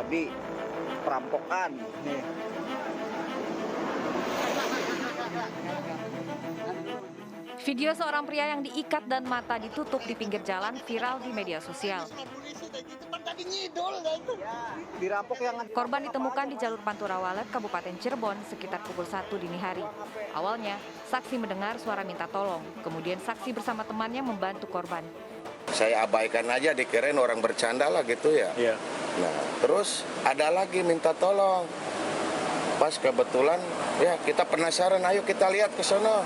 terjadi perampokan nih. Video seorang pria yang diikat dan mata ditutup di pinggir jalan viral di media sosial. Dirampok yang Korban ditemukan di jalur Pantura Walet, Kabupaten Cirebon sekitar pukul 1 dini hari. Awalnya, saksi mendengar suara minta tolong. Kemudian saksi bersama temannya membantu korban. Saya abaikan aja, dikirain orang bercanda lah gitu ya. Iya. Nah, terus ada lagi minta tolong. Pas kebetulan, ya kita penasaran, ayo kita lihat ke sana.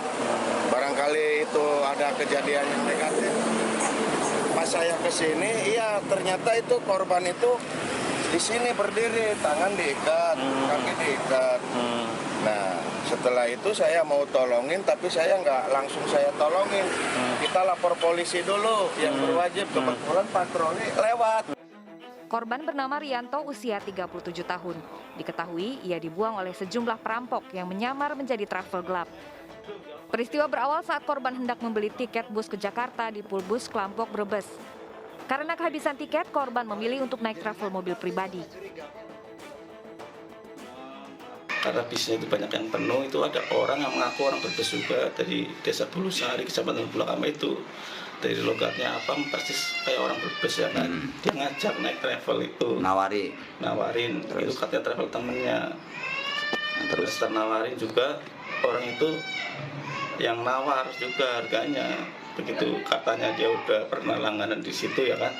Barangkali itu ada kejadian yang negatif. Pas saya ke sini, iya ternyata itu korban itu di sini berdiri, tangan diikat, kaki diikat. Nah, setelah itu saya mau tolongin, tapi saya nggak langsung saya tolongin. Kita lapor polisi dulu, yang berwajib. Kebetulan patroli lewat. Korban bernama Rianto, usia 37 tahun. Diketahui ia dibuang oleh sejumlah perampok yang menyamar menjadi travel gelap. Peristiwa berawal saat korban hendak membeli tiket bus ke Jakarta di Pulbus Klampok, Brebes. Karena kehabisan tiket, korban memilih untuk naik travel mobil pribadi. Karena bisnya itu banyak yang penuh, itu ada orang yang mengaku orang Brebes juga dari desa Bulusari, kecamatan Bulakama itu. Dari logatnya apa, persis kayak orang Brebes ya kan. Dia ngajak naik travel itu. Nawarin, itu katanya travel temennya. Terus nawarin juga, orang itu yang nawar juga harganya. Begitu katanya dia udah pernah langganan di situ ya kan.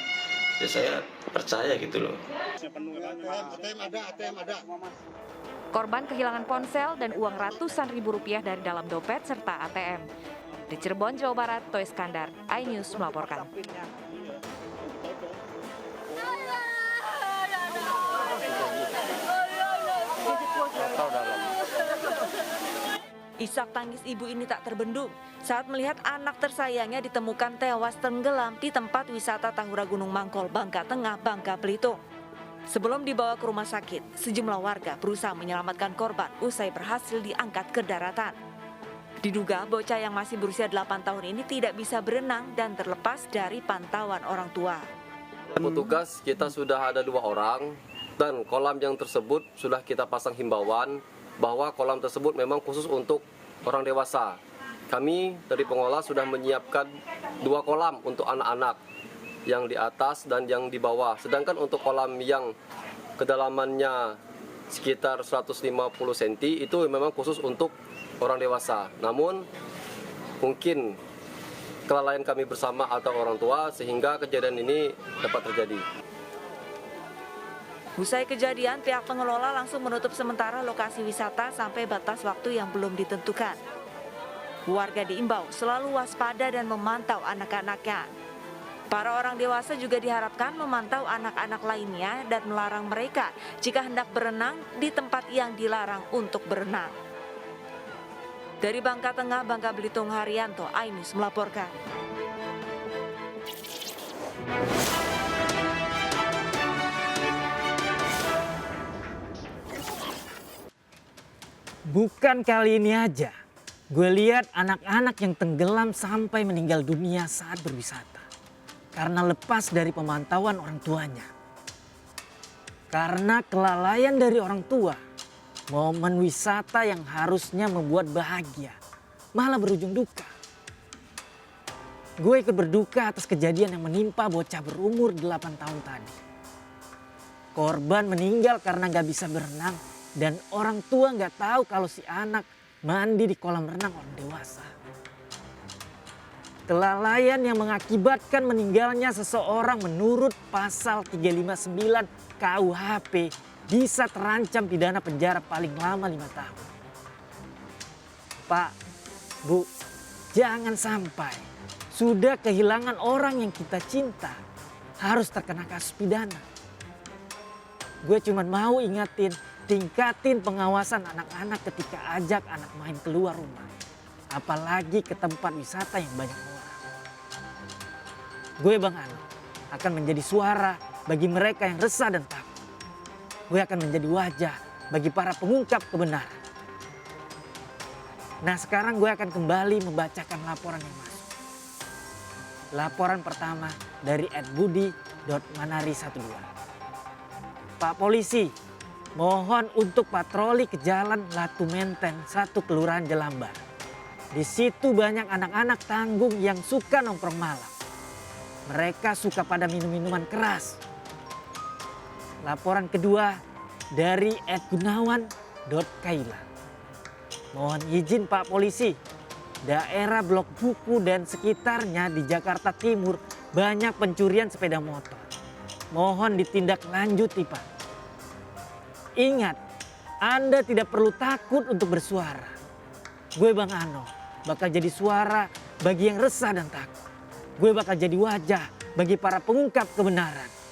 Ya saya percaya gitu loh. Korban kehilangan ponsel dan uang ratusan ribu rupiah dari dalam dompet serta ATM. Di Cirebon, Jawa Barat, Toy Skandar, iNews melaporkan. Isak tangis ibu ini tak terbendung saat melihat anak tersayangnya ditemukan tewas tenggelam di tempat wisata Tahura Gunung Mangkol, Bangka Tengah, Bangka Belitung. Sebelum dibawa ke rumah sakit, sejumlah warga berusaha menyelamatkan korban usai berhasil diangkat ke daratan. Diduga bocah yang masih berusia 8 tahun ini tidak bisa berenang dan terlepas dari pantauan orang tua. Petugas kita sudah ada 2 orang dan kolam yang tersebut sudah kita pasang himbauan bahwa kolam tersebut memang khusus untuk orang dewasa. Kami dari pengelola sudah menyiapkan 2 kolam untuk anak-anak yang di atas dan yang di bawah. Sedangkan untuk kolam yang kedalamannya sekitar 150 cm itu memang khusus untuk orang dewasa. Namun mungkin kelalaian kami bersama atau orang tua sehingga kejadian ini dapat terjadi. Usai kejadian, pihak pengelola langsung menutup sementara lokasi wisata sampai batas waktu yang belum ditentukan. Warga diimbau selalu waspada dan memantau anak-anaknya. Para orang dewasa juga diharapkan memantau anak-anak lainnya dan melarang mereka jika hendak berenang di tempat yang dilarang untuk berenang. Dari Bangka Tengah, Bangka Belitung, Haryanto, iNews melaporkan. Bukan kali ini aja, gue lihat anak-anak yang tenggelam sampai meninggal dunia saat berwisata. Karena lepas dari pemantauan orang tuanya. Karena kelalaian dari orang tua, momen wisata yang harusnya membuat bahagia, malah berujung duka. Gue ikut berduka atas kejadian yang menimpa bocah berumur 8 tahun tadi. Korban meninggal karena gak bisa berenang. Dan orang tua nggak tahu kalau si anak mandi di kolam renang orang dewasa. Kelalaian yang mengakibatkan meninggalnya seseorang menurut pasal 359 KUHP bisa terancam pidana penjara paling lama 5 tahun. Pak, Bu, jangan sampai sudah kehilangan orang yang kita cinta harus terkena kasus pidana. Gue cuma mau ingatin, tingkatin pengawasan anak-anak ketika ajak anak main keluar rumah. Apalagi ke tempat wisata yang banyak orang. Gue Bang Ano akan menjadi suara bagi mereka yang resah dan takut. Gue akan menjadi wajah bagi para pengungkap kebenaran. Nah sekarang gue akan kembali membacakan laporan yang masuk. Laporan pertama dari @budi.manari12. Pak Polisi, mohon untuk patroli ke Jalan Latu Menteng 1 Kelurahan Jelambar. Di situ banyak anak-anak tanggung yang suka nongkrong malam. Mereka suka pada minum-minuman keras. Laporan kedua dari @gunawan.kaila. Mohon izin Pak Polisi, daerah Blok Buku dan sekitarnya di Jakarta Timur banyak pencurian sepeda motor. Mohon ditindaklanjuti Pak. Ingat, Anda tidak perlu takut untuk bersuara. Gue Bang Ano bakal jadi suara bagi yang resah dan takut. Gue bakal jadi wajah bagi para pengungkap kebenaran.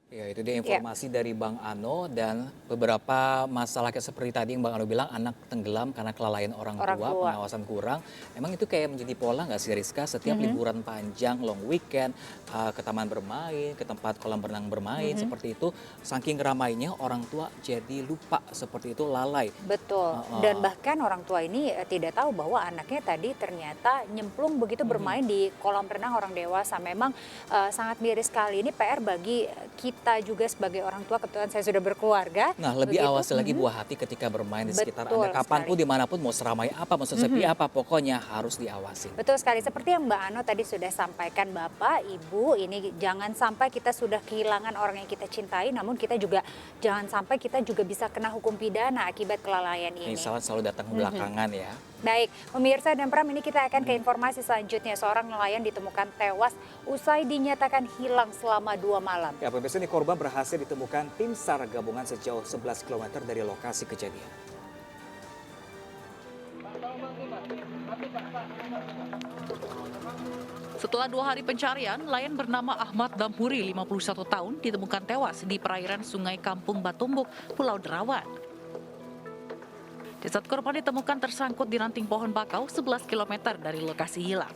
Ya, itu dia informasi dari Bang Ano, dan beberapa masalah kayak seperti tadi yang Bang Ano bilang, anak tenggelam karena kelalaian orang tua, pengawasan kurang. Emang itu kayak menjadi pola nggak sih Rizka? Setiap liburan panjang, long weekend, ke taman bermain, ke tempat kolam renang bermain, seperti itu. Saking ramainya orang tua jadi lupa seperti itu, lalai. Betul, dan bahkan orang tua ini tidak tahu bahwa anaknya tadi ternyata nyemplung begitu bermain di kolam renang orang dewasa. Memang sangat miris sekali. Ini PR bagi kita juga sebagai orang tua, kebetulan saya sudah berkeluarga. Nah, lebih awasi lagi buah hati ketika bermain di sekitar Anda. Kapanpun, dimanapun, mau seramai apa, mau sesepi apa, pokoknya harus diawasi. Betul sekali, seperti yang Mbak Ano tadi sudah sampaikan, Bapak, Ibu, ini jangan sampai kita sudah kehilangan orang yang kita cintai, namun kita juga jangan sampai kita juga bisa kena hukum pidana akibat kelalaian ini. Misalnya selalu datang belakangan ya. Baik, pemirsa dan Pram, ini kita akan ke informasi selanjutnya. Seorang nelayan ditemukan tewas usai dinyatakan hilang selama 2 malam. Ya, pemirsa, ini korban berhasil ditemukan tim SAR gabungan sejauh 11 km dari lokasi kejadian. Setelah 2 hari pencarian, nelayan bernama Ahmad Damhuri, 51 tahun, ditemukan tewas di perairan Sungai Kampung Batumbuk, Pulau Derawan. Jasad korban ditemukan tersangkut di ranting pohon bakau 11 km dari lokasi hilang.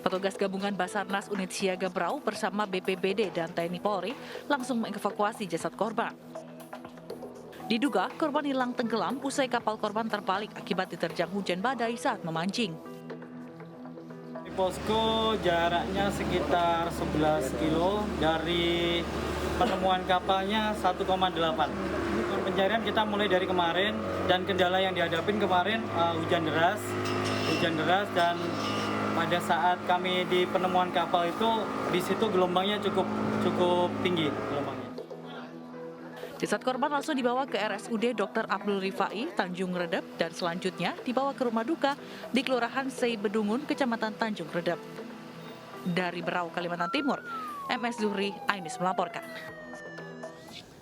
Petugas gabungan Basarnas Unit Siaga Berau bersama BPBD dan TNI Polri langsung mengevakuasi jasad korban. Diduga korban hilang tenggelam usai kapal korban terbalik akibat diterjang hujan badai saat memancing. Di posko jaraknya sekitar 11 kilo dari penemuan kapalnya 1,8. Pencarian kita mulai dari kemarin, dan kendala yang dihadapin kemarin hujan deras dan pada saat kami di penemuan kapal itu di situ gelombangnya cukup tinggi gelombangnya. Jasad korban langsung dibawa ke RSUD Dr. Abdul Rifai, Tanjung Redep, dan selanjutnya dibawa ke rumah duka di Kelurahan Sei Bedungun, Kecamatan Tanjung Redep. Dari Berau, Kalimantan Timur, MS Zuhri Ainis melaporkan.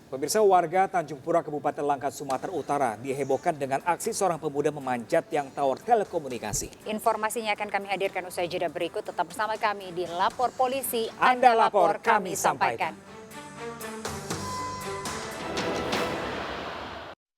Pemirsa, warga Tanjung Pura, Kabupaten Langkat, Sumatera Utara dihebohkan dengan aksi seorang pemuda memanjat tiang tower telekomunikasi. Informasinya akan kami hadirkan usai jeda berikut. Tetap bersama kami di Lapor Polisi. Anda lapor, kami sampaikan.